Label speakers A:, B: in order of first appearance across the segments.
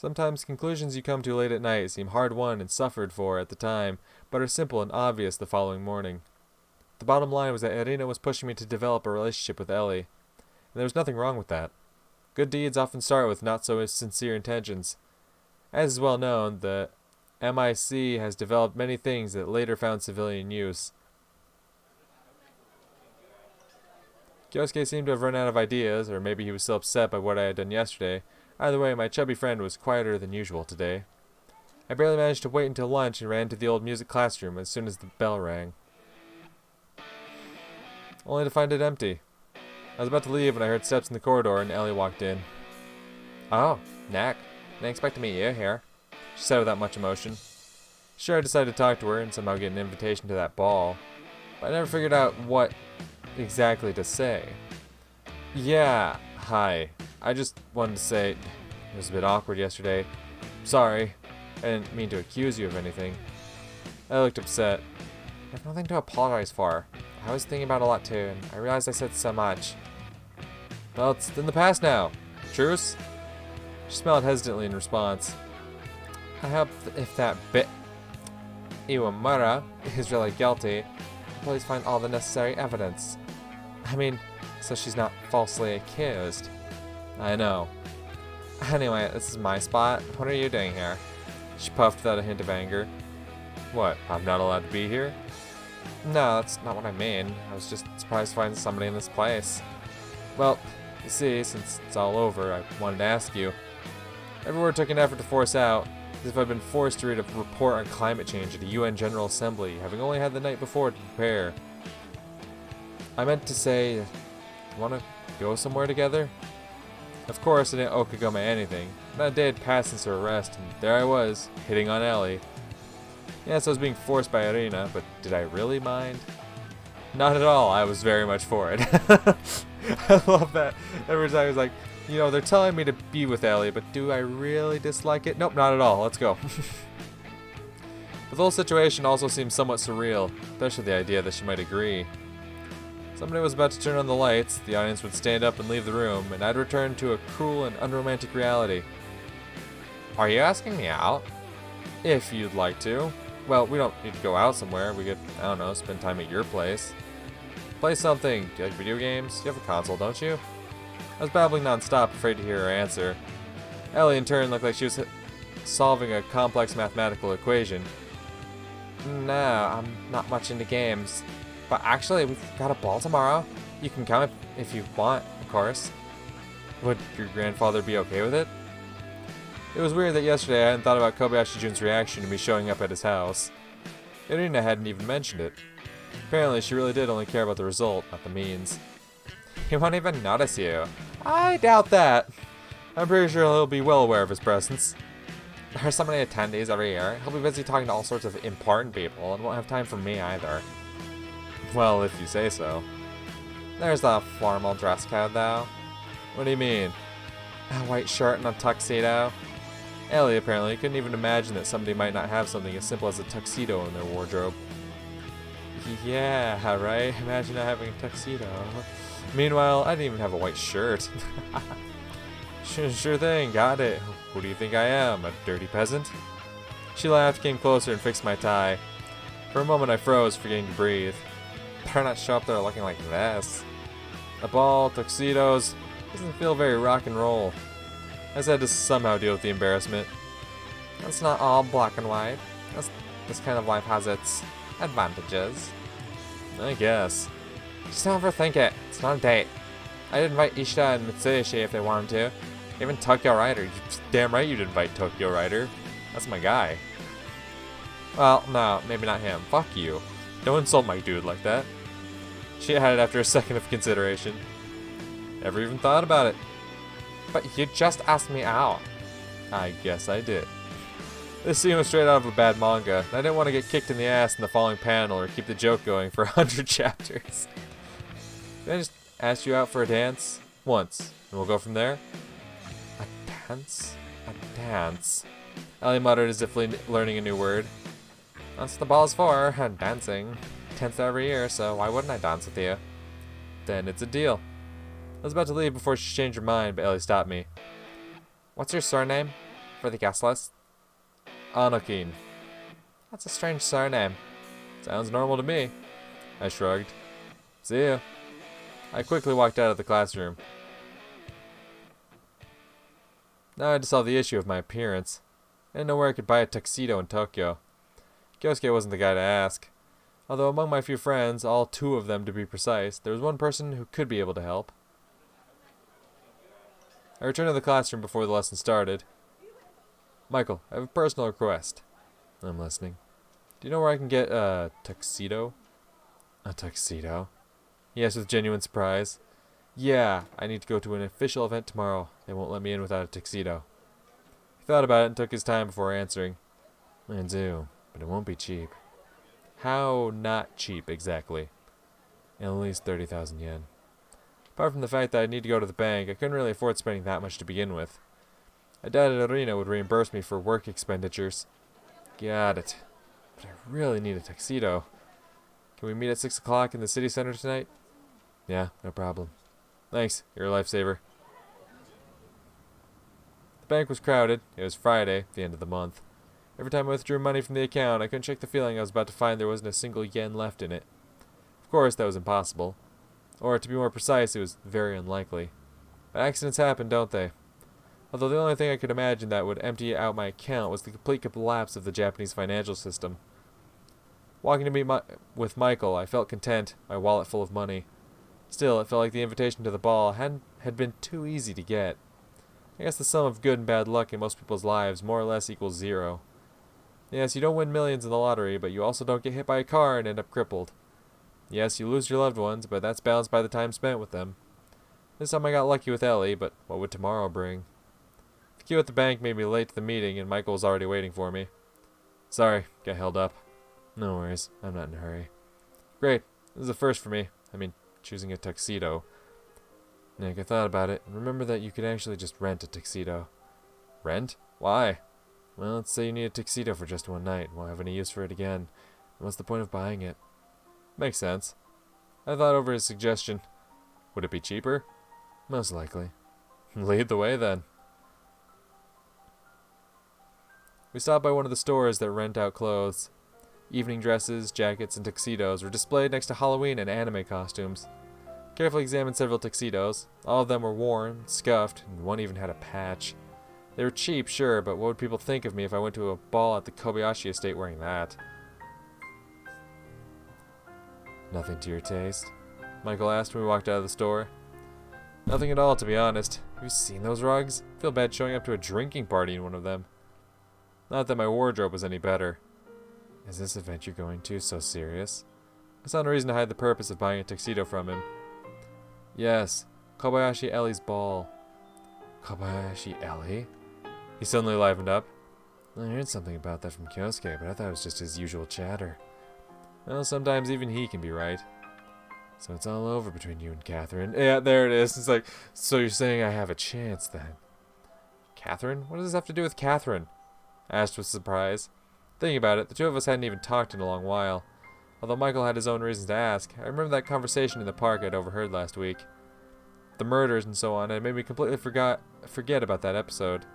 A: Sometimes conclusions you come to late at night seem hard-won and suffered for at the time, but are simple and obvious the following morning. The bottom line was that Irina was pushing me to develop a relationship with Ellie, and there was nothing wrong with that. Good deeds often start with not-so-sincere intentions. As is well known, the MIC has developed many things that later found civilian use. Kyosuke seemed to have run out of ideas, or maybe he was still upset by what I had done yesterday. Either way, my chubby friend was quieter than usual today. I barely managed to wait until lunch and ran to the old music classroom as soon as the bell rang, only to find it empty. I was about to leave when I heard steps in the corridor and Ellie walked in. "Oh, Nick. Didn't expect to meet you here," she said without much emotion. Sure, I decided to talk to her and somehow get an invitation to that ball, but I never figured out what exactly to say. "Yeah, hi. I just wanted to say it was a bit awkward yesterday. Sorry. I didn't mean to accuse you of anything." I looked upset. "I have nothing to apologize for. I was thinking about it a lot too, and I realized I said so much." "Well, it's in the past now. Truce?" She smiled hesitantly in response. "I hope if that Iwamura is really guilty, please find all the necessary evidence. I mean, so she's not falsely accused." "I know. Anyway, this is my spot. What are you doing here?" She puffed without a hint of anger. "What, I'm not allowed to be here?" "No, that's not what I mean. I was just surprised to find somebody in this place." "Well, you see, since it's all over, I wanted to ask you." Every word took an effort to force out, as if I'd been forced to read a report on climate change at a UN General Assembly, having only had the night before to prepare. "I meant to say, want to go somewhere together?" Of course, I didn't owe Kagome anything. Not a day had passed since her arrest, and there I was, hitting on Ellie. Yes, I was being forced by Irina, but did I really mind? Not at all. I was very much for it. I love that. Every time he's like, they're telling me to be with Ellie, but do I really dislike it? Nope, not at all. Let's go. The whole situation also seemed somewhat surreal, especially the idea that she might agree. Somebody was about to turn on the lights, the audience would stand up and leave the room, and I'd return to a cruel and unromantic reality. "Are you asking me out?" "If you'd like to. Well, we don't need to go out somewhere. We could, I don't know, spend time at your place. Play something. Do you like video games? You have a console, don't you?" I was babbling non-stop, afraid to hear her answer. Ellie, in turn, looked like she was solving a complex mathematical equation. "No, I'm not much into games. But actually, we've got a ball tomorrow. You can come if you want, of course." "Would your grandfather be okay with it?" It was weird that yesterday I hadn't thought about Kobayashi Jun's reaction to me showing up at his house. Irina hadn't even mentioned it. Apparently, she really did only care about the result, not the means. "He won't even notice you." "I doubt that. I'm pretty sure he'll be well aware of his presence. There are so many attendees every year. He'll be busy talking to all sorts of important people and won't have time for me either." "Well, if you say so." "There's the formal dress code, though." "What do you mean?" "A white shirt and a tuxedo." Ellie apparently couldn't even imagine that somebody might not have something as simple as a tuxedo in their wardrobe. "Yeah, right? Imagine not having a tuxedo." Meanwhile, I didn't even have a white shirt. Sure thing, got it. Who do you think I am, a dirty peasant?" She laughed, came closer, and fixed my tie. For a moment I froze, forgetting to breathe. Better not show up there looking like this. A ball, tuxedos, doesn't feel very rock and roll. I just had to somehow deal with the embarrassment. "It's not all black and white. This kind of life has its advantages." "I guess." "Just don't overthink it. It's not a date. I'd invite Ishida and Mitsuyoshi if they wanted to. Even Tokyo Rider. You're damn right you'd invite Tokyo Rider. That's my guy." "Well, no, maybe not him. Fuck you. Don't insult my dude like that." She added after a second of consideration. "Never even thought about it." "But you just asked me out." "I guess I did." This scene was straight out of a bad manga, and I didn't want to get kicked in the ass in the following panel or keep the joke going for 100 chapters. "Can I just ask you out for a dance? Once, and we'll go from there?" "A dance? A dance?" Ellie muttered as if learning a new word. "That's what the ball's for, dancing. 10th every year, so why wouldn't I dance with you?" "Then it's a deal." I was about to leave before she changed her mind, but Ellie stopped me. "What's your surname?" for the guest list? Anakin. That's a strange surname. Sounds normal to me. I shrugged. See ya. I quickly walked out of the classroom. Now I had to solve the issue of my appearance. I didn't know where I could buy a tuxedo in Tokyo. Kyosuke wasn't the guy to ask. Although among my few friends, all 2 of them to be precise, there was one person who could be able to help. I returned to the classroom before the lesson started. Michael, I have a personal request. I'm listening. Do you know where I can get a tuxedo? A tuxedo? He asked with genuine surprise. Yeah, I need to go to an official event tomorrow. They won't let me in without a tuxedo. He thought about it and took his time before answering. I do, but it won't be cheap. How not cheap, exactly? At least 30,000 yen. Apart from the fact that I need to go to the bank, I couldn't really afford spending that much to begin with. I doubted Arena would reimburse me for work expenditures. Got it. But I really need a tuxedo. Can we meet at 6 o'clock in the city center tonight? Yeah, no problem. Thanks, you're a lifesaver. The bank was crowded. It was Friday, the end of the month. Every time I withdrew money from the account, I couldn't shake the feeling I was about to find there wasn't a single yen left in it. Of course, that was impossible. Or, to be more precise, it was very unlikely. But accidents happen, don't they? Although the only thing I could imagine that would empty out my account was the complete collapse of the Japanese financial system. Walking to meet with Michael, I felt content, my wallet full of money. Still, it felt like the invitation to the ball had been too easy to get. I guess the sum of good and bad luck in most people's lives more or less equals 0. Yes, you don't win millions in the lottery, but you also don't get hit by a car and end up crippled. Yes, you lose your loved ones, but that's balanced by the time spent with them. This time I got lucky with Ellie, but what would tomorrow bring? The queue at the bank made me late to the meeting, and Michael was already waiting for me. Sorry, got held up. No worries, I'm not in a hurry. Great, this is a first for me. I mean, choosing a tuxedo. Nick, I thought about it, and remember that you could actually just rent a tuxedo. Rent? Why? Well, let's say you need a tuxedo for just one night, and won't have any use for it again. What's the point of buying it? Makes sense. I thought over his suggestion. Would it be cheaper? Most likely. Lead the way, then. We stopped by one of the stores that rent out clothes. Evening dresses, jackets, and tuxedos were displayed next to Halloween and anime costumes. Carefully examined several tuxedos. All of them were worn, scuffed, and one even had a patch. They were cheap, sure, but what would people think of me if I went to a ball at the Kobayashi estate wearing that? Nothing to your taste? Michael asked when we walked out of the store. Nothing at all, to be honest. Have you seen those rugs? I feel bad showing up to a drinking party in one of them. Not that my wardrobe was any better. Is this event you're going to so serious? I saw no reason to hide the purpose of buying a tuxedo from him. Yes, Kobayashi Ellie's ball. Kobayashi Ellie? He suddenly livened up. I heard something about that from Kyosuke, but I thought it was just his usual chatter. Well, sometimes even he can be right. So it's all over between you and Catherine. Yeah, there it is. It's like, so you're saying I have a chance then? Catherine? What does this have to do with Catherine? I asked with surprise. Thinking about it, the 2 of us hadn't even talked in a long while. Although Michael had his own reasons to ask, I remember that conversation in the park I'd overheard last week. The murders and so on had made me completely forget about that episode.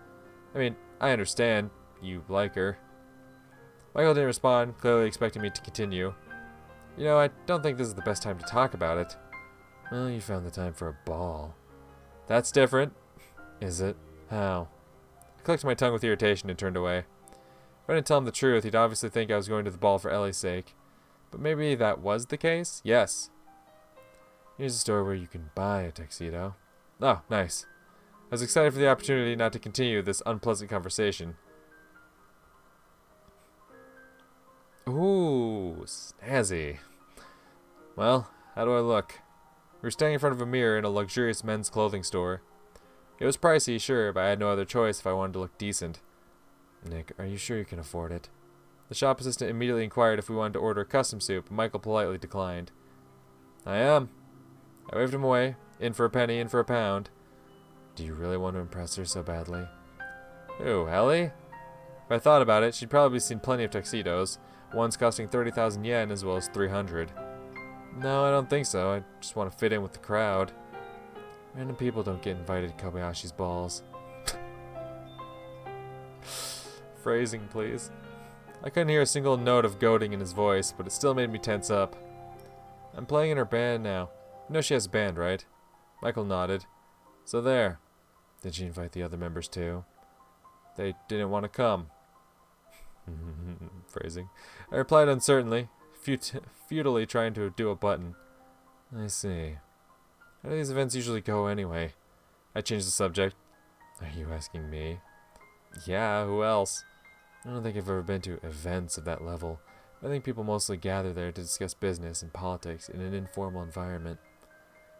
A: I mean, I understand. You like her. Michael didn't respond, clearly expecting me to continue. You know, I don't think this is the best time to talk about it. Well, you found the time for a ball. That's different. Is it? How? I clicked my tongue with irritation and turned away. If I didn't tell him the truth, he'd obviously think I was going to the ball for Ellie's sake. But maybe that was the case? Yes. Here's a store where you can buy a tuxedo. Oh, nice. I was excited for the opportunity not to continue this unpleasant conversation. Ooh, snazzy. Well, how do I look? We were standing in front of a mirror in a luxurious men's clothing store. It was pricey, sure, but I had no other choice if I wanted to look decent. Nick, are you sure you can afford it? The shop assistant immediately inquired if we wanted to order a custom suit, but Michael politely declined. I am. I waved him away. In for a penny, in for a pound. Do you really want to impress her so badly? Who, Ellie? If I thought about it, she'd probably seen plenty of tuxedos, ones costing 30,000 yen as well as 300. No, I don't think so. I just want to fit in with the crowd. Random people don't get invited to Kobayashi's balls. Phrasing, please. I couldn't hear a single note of goading in his voice, but it still made me tense up. I'm playing in her band now. You know she has a band, right? Michael nodded. So there. Did she invite the other members too? They didn't want to come. Phrasing. I replied uncertainly, futilely trying to do a button. I see. How do these events usually go anyway? I changed the subject. Are you asking me? Yeah, who else? I don't think I've ever been to events of that level. I think people mostly gather there to discuss business and politics in an informal environment.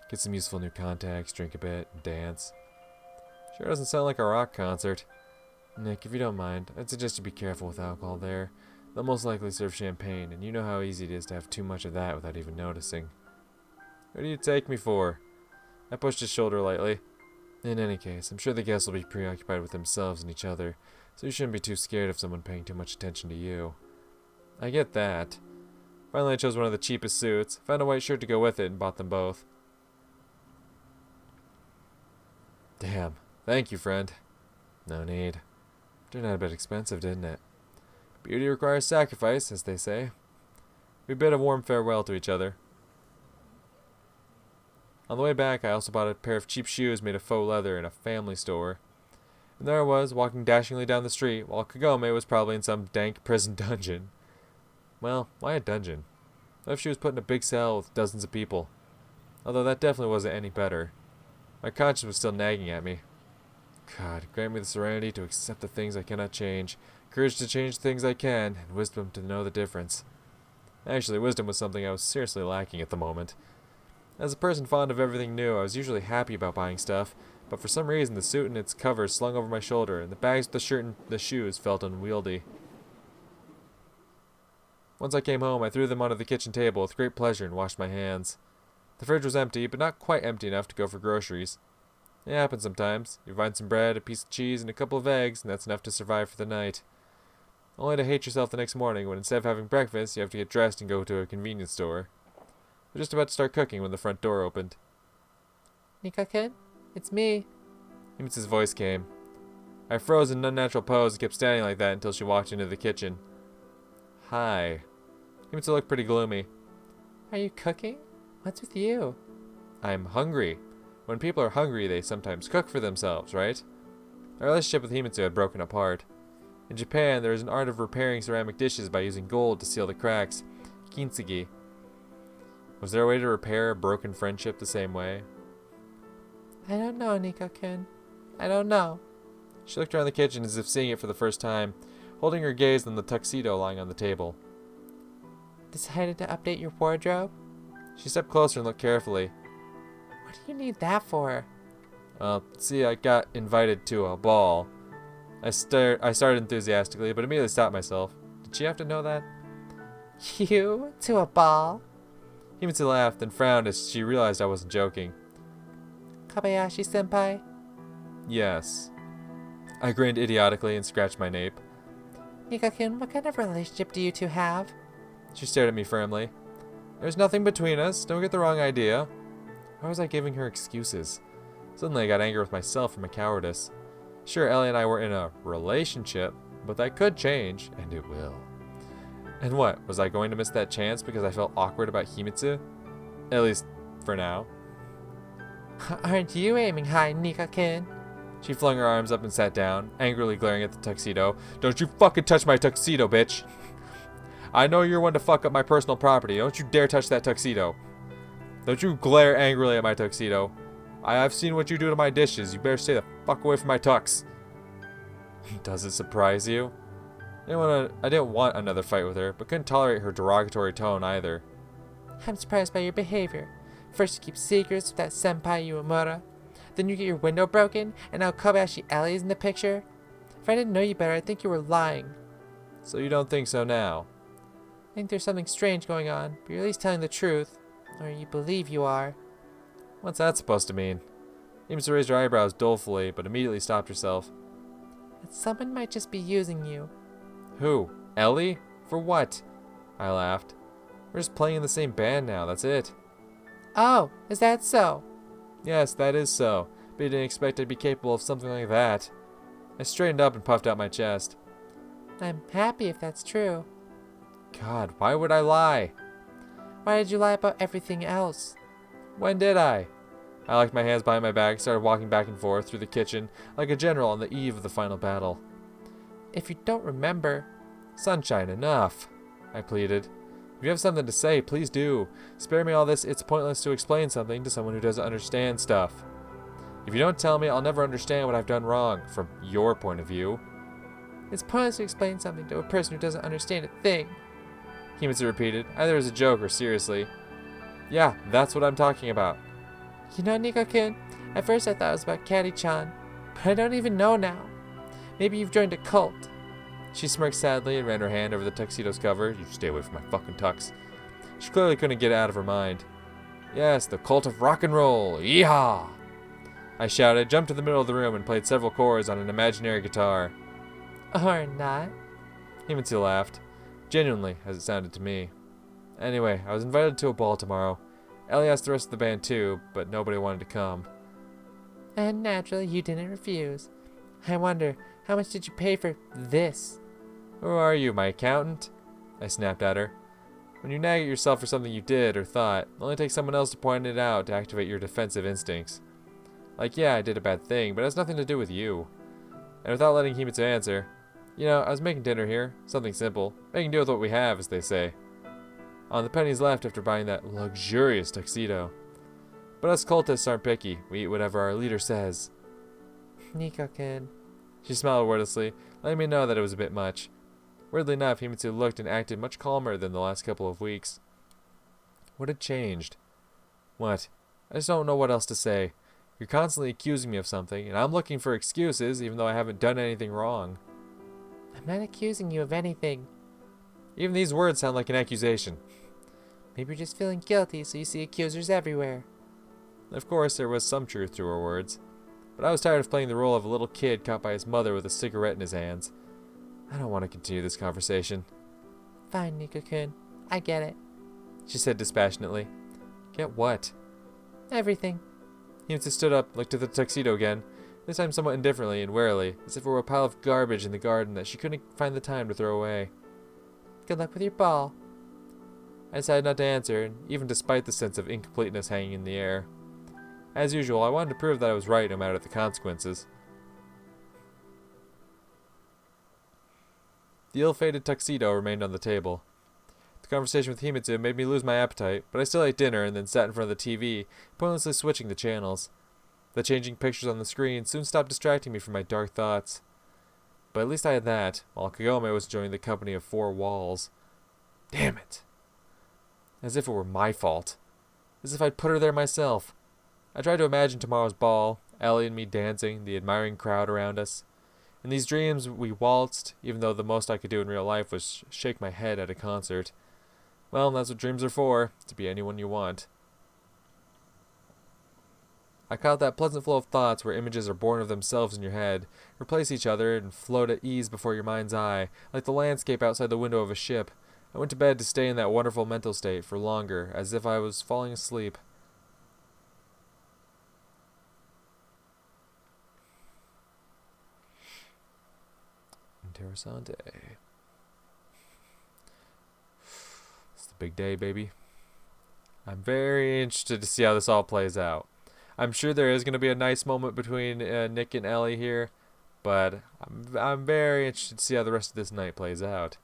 A: Get some useful new contacts, drink a bit, and dance. Sure doesn't sound like a rock concert. Nick, if you don't mind, I'd suggest you be careful with alcohol there. They'll most likely serve champagne, and you know how easy it is to have too much of that without even noticing. What do you take me for? I pushed his shoulder lightly. In any case, I'm sure the guests will be preoccupied with themselves and each other, so you shouldn't be too scared of someone paying too much attention to you. I get that. Finally, I chose one of the cheapest suits, found a white shirt to go with it, and bought them both. Damn. Thank you, friend. No need. Turned out a bit expensive, didn't it? Beauty requires sacrifice, as they say. We bid a warm farewell to each other. On the way back, I also bought a pair of cheap shoes made of faux leather in a family store. And there I was, walking dashingly down the street, while Kagome was probably in some dank prison dungeon. Well, why a dungeon? What if she was put in a big cell with dozens of people? Although that definitely wasn't any better. My conscience was still nagging at me. God, grant me the serenity to accept the things I cannot change, courage to change the things I can, and wisdom to know the difference. Actually, wisdom was something I was seriously lacking at the moment. As a person fond of everything new, I was usually happy about buying stuff, but for some reason the suit and its cover slung over my shoulder, and the bags with the shirt and the shoes felt unwieldy. Once I came home, I threw them onto the kitchen table with great pleasure and washed my hands. The fridge was empty, but not quite empty enough to go for groceries. It happens sometimes. You find some bread, a piece of cheese, and a couple of eggs, and that's enough to survive for the night. Only to hate yourself the next morning when instead of having breakfast, you have to get dressed and go to a convenience store. I was just about to start cooking when the front door opened. Nika-kun, it's me. Himitsu's voice came. I froze in an unnatural pose and kept standing like that until she walked into the kitchen. Hi. Himitsu looked pretty gloomy. Are you cooking? What's with you? I'm hungry. When people are hungry, they sometimes cook for themselves, right? Our relationship with Himitsu had broken apart. In Japan, there is an art of repairing ceramic dishes by using gold to seal the cracks, kintsugi. Was there a way to repair a broken friendship the same way? I don't know, Nika-kun. I don't know. She looked around the kitchen as if seeing it for the first time, holding her gaze on the tuxedo lying on the table. Decided to update your wardrobe? She stepped closer and looked carefully. What do you need that for? See, I got invited to a ball. I started enthusiastically, but immediately stopped myself. Did she have to know that? You? To a ball? Himitsu laughed and frowned as she realized I wasn't joking. Kobayashi-senpai? Yes. I grinned idiotically and scratched my nape. Nika-kun, what kind of relationship do you two have? She stared at me firmly. There's nothing between us, don't get the wrong idea. Why was I giving her excuses? Suddenly I got angry with myself for my cowardice. Sure, Ellie and I were in a relationship, but that could change, and it will. And what, was I going to miss that chance because I felt awkward about Himitsu? At least, for now. Aren't you aiming high, Nika-kun? She flung her arms up and sat down, angrily glaring at the tuxedo. Don't you fucking touch my tuxedo, bitch! I know you're one to fuck up my personal property. Don't you dare touch that tuxedo. Don't you glare angrily at my tuxedo. I've seen what you do to my dishes. You better stay the fuck away from my tux. Does it surprise you? I didn't want another fight with her, but couldn't tolerate her derogatory tone either. I'm surprised by your behavior. First you keep secrets with that senpai Uemura. Then you get your window broken, and now Kobayashi Ellie's in the picture. If I didn't know you better, I'd think you were lying. So you don't think so now? I think there's something strange going on, but you're at least telling the truth. Or you believe you are. What's that supposed to mean? Himitsu raised her eyebrows dolefully, but immediately stopped herself. That someone might just be using you. Who? Ellie? For what? I laughed. We're just playing in the same band now, that's it. Oh, is that so? Yes, that is so, but you didn't expect I'd be capable of something like that. I straightened up and puffed out my chest.
B: I'm happy if that's true.
A: God, why would I lie?
B: Why did you lie about everything else?
A: When did I? I locked my hands behind my back, started walking back and forth through the kitchen like a general on the eve of the final battle.
B: If you don't remember...
A: Sunshine, enough, I pleaded. If you have something to say, please do. Spare me all this it's pointless to explain something to someone who doesn't understand stuff. If you don't tell me, I'll never understand what I've done wrong, from your point of view.
B: It's pointless to explain something to a person who doesn't understand a thing.
A: Himitsu repeated, either as a joke or seriously. Yeah, that's what I'm talking about.
B: You know, Nico-kun, at first I thought it was about Caddy-chan, but I don't even know now. Maybe you've joined a cult.
A: She smirked sadly and ran her hand over the tuxedo's cover. You stay away from my fucking tux. She clearly couldn't get it out of her mind. Yes, the cult of rock and roll. Yeehaw! I shouted, jumped to the middle of the room, and played several chords on an imaginary guitar.
B: Or not.
A: Himitsu laughed. Genuinely, as it sounded to me. Anyway, I was invited to a ball tomorrow. Ellie asked the rest of the band too, but nobody wanted to come.
B: And naturally, you didn't refuse. I wonder, how much did you pay for this?
A: Who are you, my accountant? I snapped at her. When you nag at yourself for something you did or thought, it only takes someone else to point it out to activate your defensive instincts. Like, yeah, I did a bad thing, but it has nothing to do with you. And without letting Himitsu answer, you know, I was making dinner here. Something simple. Making do with what we have, as they say. On the pennies left after buying that luxurious tuxedo. But us cultists aren't picky. We eat whatever our leader says.
B: Nico-kun.
A: She smiled wordlessly, letting me know that it was a bit much. Weirdly enough, Himitsu looked and acted much calmer than the last couple of weeks. What had changed? What? I just don't know what else to say. You're constantly accusing me of something, and I'm looking for excuses, even though I haven't done anything wrong.
B: I'm not accusing you of anything.
A: Even these words sound like an accusation.
B: Maybe you're just feeling guilty, so you see accusers everywhere.
A: Of course, there was some truth to her words. But I was tired of playing the role of a little kid caught by his mother with a cigarette in his hands. I don't want to continue this conversation.
B: Fine, Nico-kun. I get it.
A: She said dispassionately. Get what?
B: Everything.
A: Himitsu stood up, looked at the tuxedo again, this time somewhat indifferently and warily, as if it were a pile of garbage in the garden that she couldn't find the time to throw away.
B: Good luck with your ball.
A: I decided not to answer, even despite the sense of incompleteness hanging in the air. As usual, I wanted to prove that I was right no matter the consequences. The ill-fated tuxedo remained on the table. The conversation with Himitsu made me lose my appetite, but I still ate dinner and then sat in front of the TV, pointlessly switching the channels. The changing pictures on the screen soon stopped distracting me from my dark thoughts. But at least I had that, while Kagome was enjoying the company of four walls. Damn it! As if it were my fault. As if I'd put her there myself. I tried to imagine tomorrow's ball, Ellie and me dancing, the admiring crowd around us. In these dreams, we waltzed, even though the most I could do in real life was shake my head at a concert. Well, that's what dreams are for, to be anyone you want. I caught that pleasant flow of thoughts where images are born of themselves in your head, replace each other, and float at ease before your mind's eye, like the landscape outside the window of a ship. I went to bed to stay in that wonderful mental state for longer, as if I was falling asleep. Interessante. It's the big day, baby. I'm very interested to see how this all plays out. I'm sure there is going to be a nice moment between Nick and Ellie here, but I'm very interested to see how the rest of this night plays out.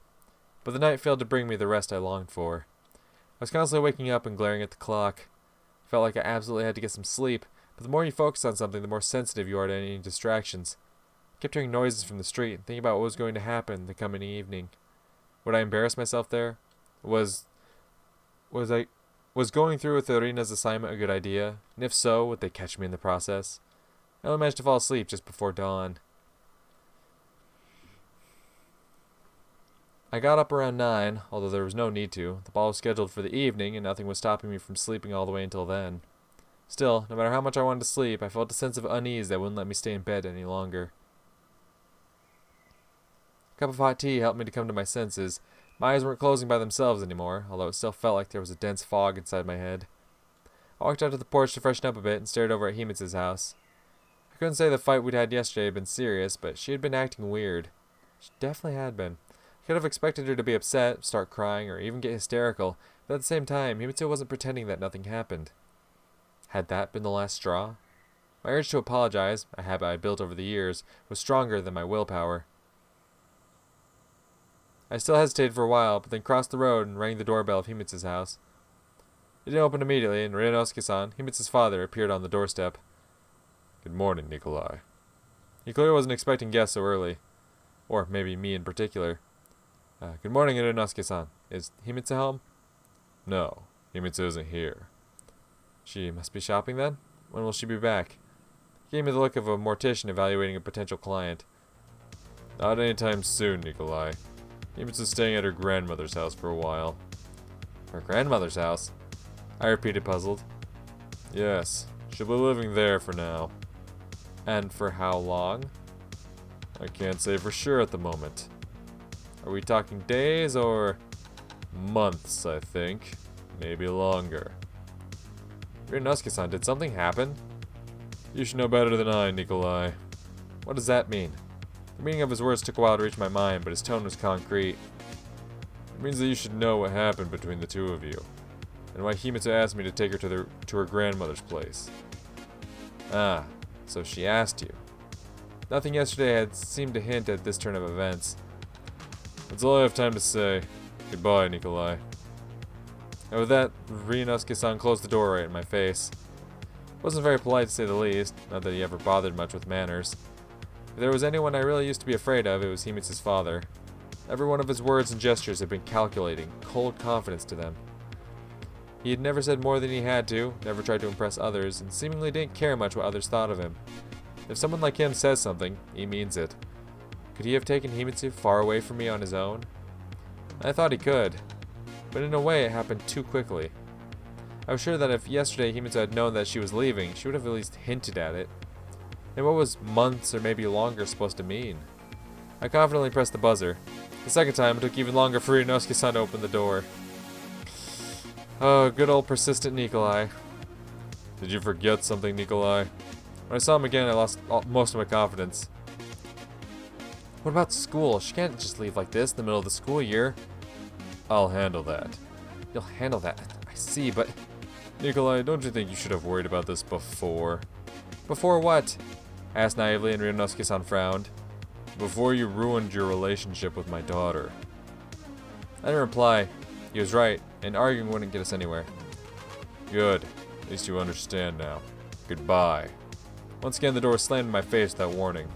A: But the night failed to bring me the rest I longed for. I was constantly waking up and glaring at the clock. I felt like I absolutely had to get some sleep, but the more you focus on something, the more sensitive you are to any distractions. I kept hearing noises from the street and thinking about what was going to happen the coming evening. Would I embarrass myself there? Was going through with Irina's assignment a good idea? And if so, would they catch me in the process? I only managed to fall asleep just before dawn. I got up around 9, although there was no need to. The ball was scheduled for the evening, and nothing was stopping me from sleeping all the way until then. Still, no matter how much I wanted to sleep, I felt a sense of unease that wouldn't let me stay in bed any longer. A cup of hot tea helped me to come to my senses. My eyes weren't closing by themselves anymore, although it still felt like there was a dense fog inside my head. I walked out to the porch to freshen up a bit and stared over at Himitsu's house. I couldn't say the fight we'd had yesterday had been serious, but she had been acting weird. She definitely had been. Could have expected her to be upset, start crying, or even get hysterical, but at the same time, Himitsu wasn't pretending that nothing happened. Had that been the last straw? My urge to apologize, a habit I built over the years, was stronger than my willpower. I still hesitated for a while, but then crossed the road and rang the doorbell of Himitsu's house. It didn't open immediately, and Ryunosuke-san, Himitsu's father, appeared on the doorstep. Good morning, Nikolai. He clearly wasn't expecting guests so early. Or maybe me in particular. Good morning, Ryunosuke-san. Is Himitsu home? No, Himitsu isn't here. She must be shopping then? When will she be back? He gave me the look of a mortician evaluating a potential client. Not anytime soon, Nikolai. Himitsu's staying at her grandmother's house for a while. Her grandmother's house? I repeated, puzzled. Yes, she'll be living there for now. And for how long? I can't say for sure at the moment. Are we talking days or months, I think? Maybe longer. Ryunosuke-san, did something happen? You should know better than I, Nikolai. What does that mean? The meaning of his words took a while to reach my mind, but his tone was concrete. It means that you should know what happened between the two of you, and why Himitsu asked me to take her to her grandmother's place. Ah, so she asked you. Nothing yesterday had seemed to hint at this turn of events. That's all I have time to say. Goodbye, Nikolai. And with that, Ryunosuke-san closed the door right in my face. Wasn't very polite to say the least, not that he ever bothered much with manners. If there was anyone I really used to be afraid of, it was Himitsu's father. Every one of his words and gestures had been calculating, cold confidence to them. He had never said more than he had to, never tried to impress others, and seemingly didn't care much what others thought of him. If someone like him says something, he means it. Could he have taken Himitsu far away from me on his own? I thought he could, but in a way it happened too quickly. I was sure that if yesterday Himitsu had known that she was leaving, she would have at least hinted at it. And what was months or maybe longer supposed to mean? I confidently pressed the buzzer. The second time, it took even longer for Ryunosuke-san to open the door. Oh, good old persistent Nikolai. Did you forget something, Nikolai? When I saw him again, I lost most of my confidence. What about school? She can't just leave like this in the middle of the school year. I'll handle that. You'll handle that? I see, but... Nikolai, don't you think you should have worried about this before? Before what? I asked naively, and Ryunosuke-san frowned. Before you ruined your relationship with my daughter. I didn't reply. He was right, and arguing wouldn't get us anywhere. Good. At least you understand now. Goodbye. Once again, the door slammed in my face without warning.